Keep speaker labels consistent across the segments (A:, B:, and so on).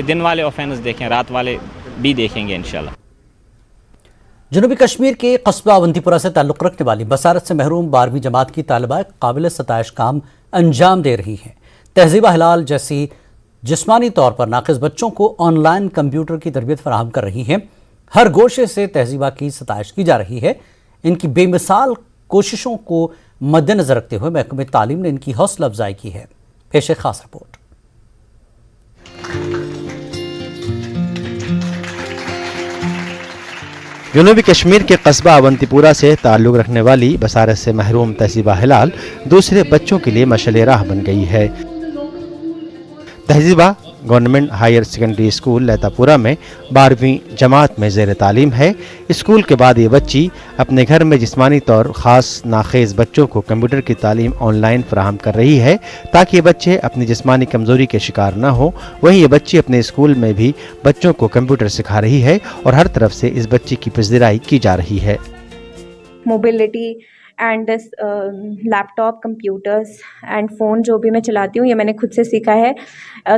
A: दिन वाले ऑफेंस देखें, रात वाले भी देखेंगे इंशाल्लाह।
B: जनूबी कश्मीर के कस्बा अवंतीपुरा से ताल्लुक़ रखने वाली बसारत से महरूम 12वीं जमात की तालिबा काबिल सताइश काम अंजाम दे रही हैं। तहजीबा हिलाल जैसी जिस्मानी तौर पर नाक़िस बच्चों को ऑनलाइन कंप्यूटर की तरबियत फराहम कर रही हैं। हर गोशे से तहजीबा की सताइश की जा रही है। इनकी बेमिसाल कोशिशों को मद्देनजर रखते हुए महकमे तालीम ने इनकी हौसला अफजाई की है। पेश खास रिपोर्ट।
C: जनूबी कश्मीर के कस्बा अवंतीपुरा से ताल्लुक़ रखने वाली बसारत से महरूम तहजीबा हिलाल दूसरे बच्चों के लिए मशअल राह बन गई है। तहजीबा गवर्नमेंट हायर सेकेंडरी स्कूल लैतापुरा में 12वीं जमात में ज़ेर तालीम है। स्कूल के बाद ये बच्ची अपने घर में जिस्मानी तौर ख़ास नाखेज़ बच्चों को कंप्यूटर की तालीम ऑनलाइन फराहम कर रही है ताकि ये बच्चे अपनी जिस्मानी कमज़ोरी के शिकार न हो। वहीं ये बच्ची अपने स्कूल में भी बच्चों को कंप्यूटर सिखा रही है और हर तरफ से इस बच्ची की पज़िराई की जा रही है।
D: Mobility and this laptop, computers and phone जो भी मैं चलाती हूँ ये मैंने खुद से सीखा है,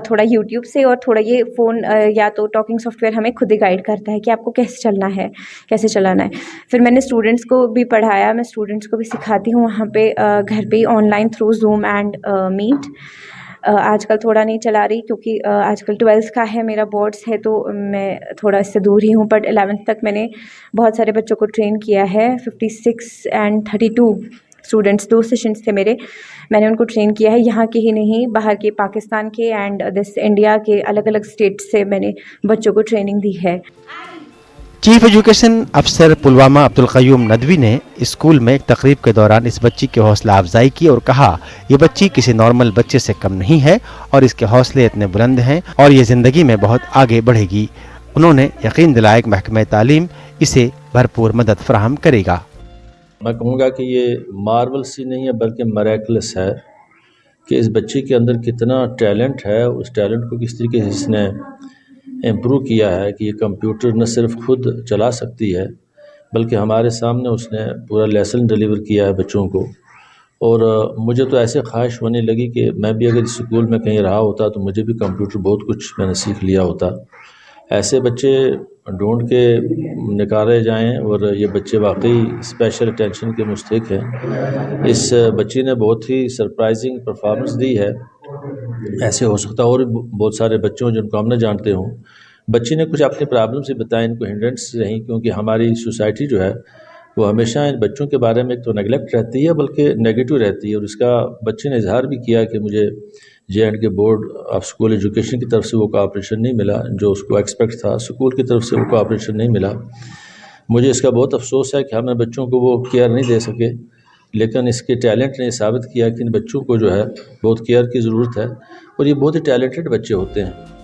D: थोड़ा यूट्यूब से, और थोड़ा ये फ़ोन या तो टॉकिंग सॉफ्टवेयर हमें खुद ही गाइड करता है कि आपको कैसे चलना है, कैसे चलाना है। फिर मैंने स्टूडेंट्स को भी पढ़ाया, मैं स्टूडेंट्स को भी सिखाती हूँ वहाँ पे घर पे online through Zoom and Meet. आजकल थोड़ा नहीं चला रही क्योंकि आजकल 12th का है, मेरा बोर्ड्स है तो मैं थोड़ा इससे दूर ही हूँ, बट 11th तक मैंने बहुत सारे बच्चों को ट्रेन किया है। 56 एंड 32 स्टूडेंट्स, 2 सेशंस थे मेरे, मैंने उनको ट्रेन किया है। यहाँ के ही नहीं, बाहर के, पाकिस्तान के एंड दिस इंडिया के अलग अलग स्टेट से मैंने बच्चों को ट्रेनिंग दी है।
C: चीफ एजुकेशन अफसर पुलवामा अब्दुल क़य्यूम नदवी ने स्कूल में एक तकरीब के दौरान इस बच्ची की हौसला अफजाई की और कहा ये बच्ची किसी नॉर्मल बच्चे से कम नहीं है और इसके हौसले इतने बुलंद हैं और ये ज़िंदगी में बहुत आगे बढ़ेगी। उन्होंने यकीन दिलाया कि महकमे तालीम इसे भरपूर मदद फराहम करेगा।
E: मैं कहूँगा कि ये मार्वल सी नहीं है बल्कि मरेकुलस है कि इस बच्ची के अंदर कितना टैलेंट है, उस टैलेंट को किस तरीके से इसने इम्प्रूव किया है कि ये कंप्यूटर न सिर्फ खुद चला सकती है बल्कि हमारे सामने उसने पूरा लेसन डिलीवर किया है बच्चों को। और मुझे तो ऐसे ख्वाहिश होने लगी कि मैं भी अगर स्कूल में कहीं रहा होता तो मुझे भी कंप्यूटर बहुत कुछ मैंने सीख लिया होता। ऐसे बच्चे ढूंढ के निकाले जाएं और ये बच्चे वाकई स्पेशल अटेंशन के मुस्तहिक हैं। इस बच्ची ने बहुत ही सरप्राइजिंग परफॉर्मेंस दी है। ऐसे हो सकता है और भी बहुत सारे बच्चे हों जिनको हम न जानते हों। बच्ची ने कुछ अपनी प्रॉब्लम से बताया, इनको हिंड्रेंस रही, क्योंकि हमारी सोसाइटी जो है वो हमेशा इन बच्चों के बारे में एक तो नेगलेक्ट रहती है बल्कि नेगेटिव रहती है। और इसका बच्चे ने इजहार भी किया कि मुझे JNK board of school education की तरफ से वो कोऑपरेशन नहीं मिला जो उसको एक्सपेक्ट था, स्कूल की तरफ से वो कोऑपरेशन नहीं मिला। मुझे इसका बहुत अफसोस है कि हम इन बच्चों को वो केयर नहीं दे सके, लेकिन इसके टैलेंट ने साबित किया कि इन बच्चों को जो है बहुत केयर की ज़रूरत है और ये बहुत ही टैलेंटेड बच्चे होते हैं।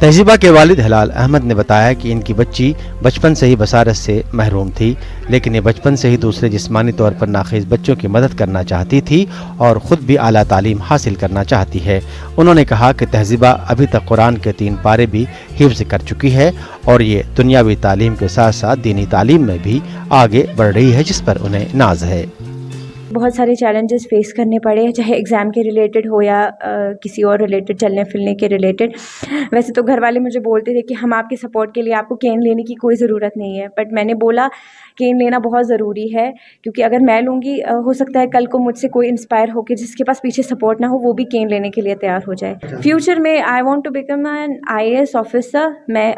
C: तहजीबा के वालिद हिलाल अहमद ने बताया कि इनकी बच्ची बचपन से ही बसारत से महरूम थी, लेकिन ये बचपन से ही दूसरे जिस्मानी तौर पर नाखिज बच्चों की मदद करना चाहती थी और ख़ुद भी आला तालीम हासिल करना चाहती है। उन्होंने कहा कि तहजीबा अभी तक कुरान के 3 पारे भी हिफ्ज़ कर चुकी है और ये दुनियावी तालीम के साथ साथ दीनी तालीम में भी आगे बढ़ रही है, जिस पर उन्हें नाज है।
D: बहुत सारे चैलेंजेस फेस करने पड़े, चाहे एग्ज़ाम के रिलेटेड हो या किसी और रिलेटेड, चलने फिरने के रिलेटेड। वैसे तो घर वाले मुझे बोलते थे कि हम आपके सपोर्ट के लिए, आपको केन लेने की कोई ज़रूरत नहीं है, बट मैंने बोला केन लेना बहुत ज़रूरी है क्योंकि अगर मैं लूँगी हो सकता है कल को मुझसे कोई इंस्पायर हो के जिसके पास पीछे सपोर्ट ना हो वो भी केन लेने के लिए तैयार हो जाए। फ्यूचर में I want to become an IAS officer. मैं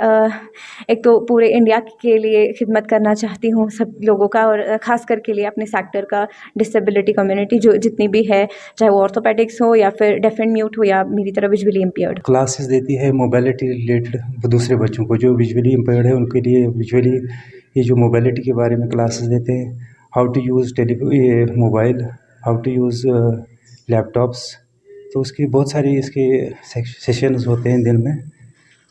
D: एक तो पूरे इंडिया के लिए खिदमत करना चाहती हूँ सब लोगों का, और ख़ास करके लिए अपने सेक्टर का, डिसेबिलिटी कम्युनिटी जो जितनी भी है, चाहे वो ऑर्थोपेडिक्स हो या फिर डेफ एंड म्यूट हो या मेरी तरह विजुअली इम्पेयर्ड।
F: क्लासेस देती है मोबिलिटी रिलेटेड दूसरे बच्चों को जो विजुअली इम्पेयर्ड है उनके लिए विजुअली ये जो मोबिलिटी के बारे में क्लासेस देते हैं, how to use mobile, how to use laptops. तो उसकी बहुत सारी इसके सेशंस होते हैं दिन में,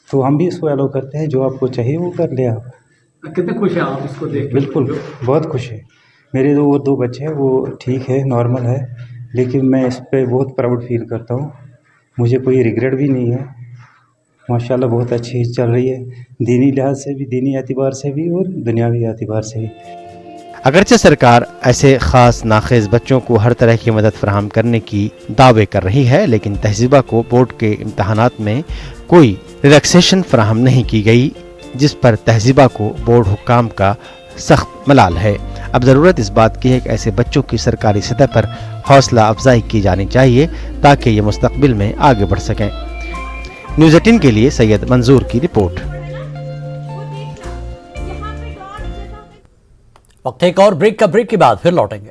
F: तो हम भी इसको अलाउ करते हैं, जो आपको चाहिए वो कर ले आप।
G: कितने खुश हैं आप इसको देख?
F: बिल्कुल बहुत खुश है। मेरे वो 2 बच्चे हैं, वो ठीक है, नॉर्मल है, लेकिन मैं इस पर बहुत प्राउड फील करता हूँ। मुझे कोई रिग्रेट भी नहीं है। माशाल्लाह बहुत अच्छी चल रही है, दीनी लिहाज से भी, दीनी एतबार से भी और दुनियावी एतबार से भी।
C: अगरचे सरकार ऐसे खास नाखेज बच्चों को हर तरह की मदद फराहम करने की दावे कर रही है, लेकिन तहजीबा को बोर्ड के इम्तहानात में कोई रिलैक्सेशन फराहम नहीं की गई, जिस पर तहजीबा को बोर्ड हुक्काम का सख्त मलाल है। अब ज़रूरत इस बात की है कि ऐसे बच्चों की सरकारी सतह पर हौसला अफजाई की जानी चाहिए ताकि ये मुस्तकबिल में आगे बढ़ सकें। न्यूज़ 18 के लिए सैयद मंजूर की रिपोर्ट।
B: वक्त एक और ब्रेक के बाद फिर लौटेंगे।